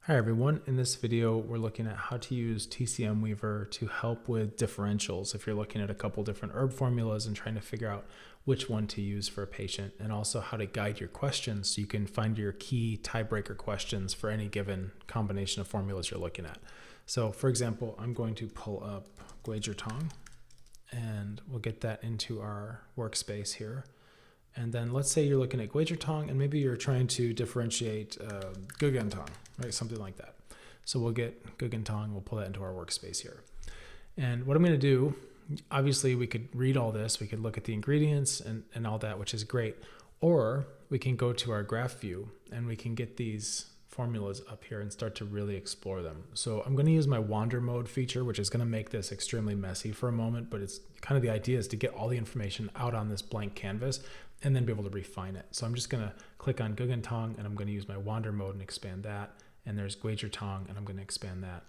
Hi everyone, in this video we're looking at how to use TCM Weaver to help with differentials if you're looking at a couple different herb formulas and trying to figure out which one to use for a patient, and also how to guide your questions so you can find your key tiebreaker questions for any given combination of formulas you're looking at. So for example, I'm going to pull up Tang and we'll get that into our workspace here. And then let's say you're looking at Tang and maybe you're trying to differentiate Tang, right? Something like that. So we'll get Tang, we'll pull that into our workspace here. And what I'm going to do, obviously we could read all this, we could look at the ingredients and all that, which is great. Or we can go to our graph view and we can get these formulas up here and start to really explore them. So I'm going to use my wander mode feature, which is going to make this extremely messy for a moment, but it's kind of the idea is to get all the information out on this blank canvas and then be able to refine it. So I'm just going to click on Tang and I'm going to use my wander mode and expand that. And there's Tang and I'm going to expand that.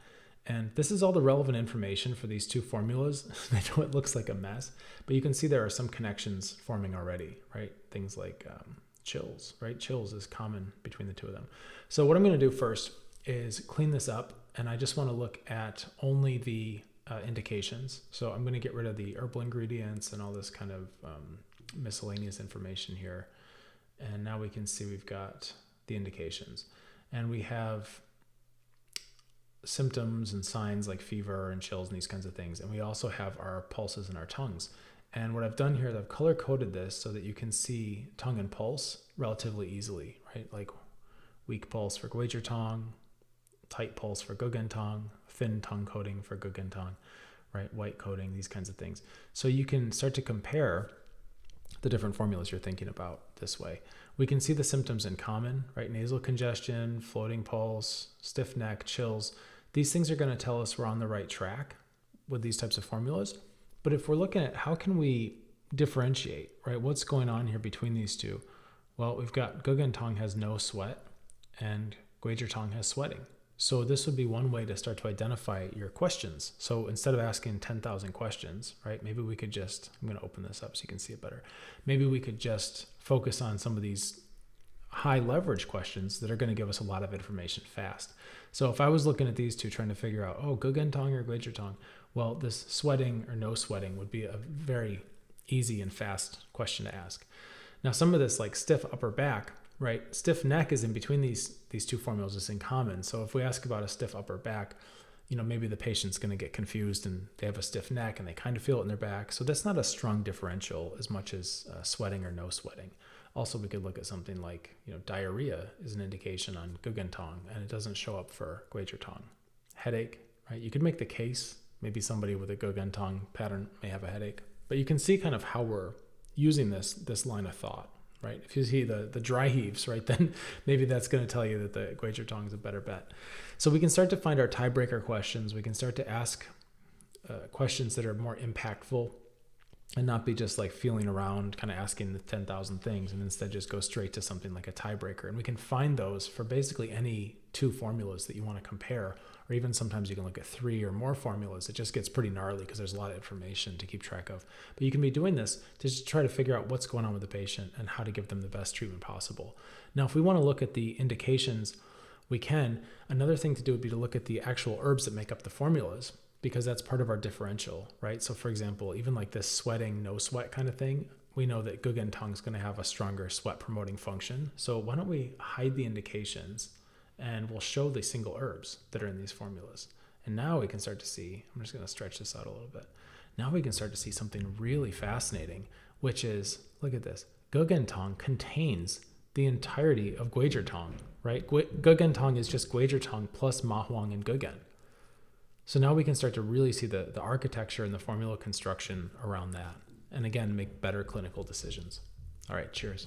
And this is all the relevant information for these two formulas. I know it looks like a mess, but you can see there are some connections forming already, right? Things like chills, right? Chills is common between the two of them. So what I'm going to do first is clean this up, and I just want to look at only the indications. So I'm going to get rid of the herbal ingredients and all this kind of miscellaneous information here. And now we can see we've got the indications. And we have symptoms and signs like fever and chills and these kinds of things. And we also have our pulses and our tongues. And what I've done here is I've color coded this so that you can see tongue and pulse relatively easily, right? Like weak pulse for Tang, tight pulse for Tang, thin tongue coating for Tang, right? White coating, these kinds of things. So you can start to compare the different formulas you're thinking about this way. We can see the symptoms in common, right? Nasal congestion, floating pulse, stiff neck, chills. These things are going to tell us we're on the right track with these types of formulas. But if we're looking at how can we differentiate, right? What's going on here between these two? Well, we've got Tang has no sweat and Tang has sweating. So this would be one way to start to identify your questions. So instead of asking 10,000 questions, right, maybe we could just, I'm going to open this up so you can see it better. Maybe we could just focus on some of these high leverage questions that are going to give us a lot of information fast. So if I was looking at these two trying to figure out, oh, Tang or Tang, well, this sweating or no sweating would be a very easy and fast question to ask. Now, some of this like stiff upper back, right? Stiff neck is in between these two formulas is in common. So if we ask about a stiff upper back, you know, maybe the patient's going to get confused and they have a stiff neck and they kind of feel it in their back. So that's not a strong differential as much as sweating or no sweating. Also, we could look at something like, you know, diarrhea is an indication on Tang and it doesn't show up for Tang. Headache, right? You could make the case, maybe somebody with a Tang pattern may have a headache, but you can see kind of how we're using this line of thought. Right? If you see the dry heaves, right, then maybe that's going to tell you that the Tang is a better bet. So we can start to find our tiebreaker questions. We can start to ask questions that are more impactful and not be just like feeling around, kind of asking the 10,000 things, and instead just go straight to something like a tiebreaker. And we can find those for basically any two formulas that you want to compare, or even sometimes you can look at 3 or more formulas. It just gets pretty gnarly because there's a lot of information to keep track of. But you can be doing this to just try to figure out what's going on with the patient and how to give them the best treatment possible. Now, if we want to look at the indications, we can. Another thing to do would be to look at the actual herbs that make up the formulas, because that's part of our differential, right? So for example, even like this sweating, no sweat kind of thing, we know that Tang is going to have a stronger sweat promoting function. So why don't we hide the indications and we'll show the single herbs that are in these formulas. And now we can start to see, I'm just going to stretch this out a little bit. Now we can start to see something really fascinating, which is, look at this. Tang contains the entirety of Tang, right? Tang is just Tang plus Ma Huang and Gugen. So now we can start to really see the architecture and the formula construction around that. And again, make better clinical decisions. All right, cheers.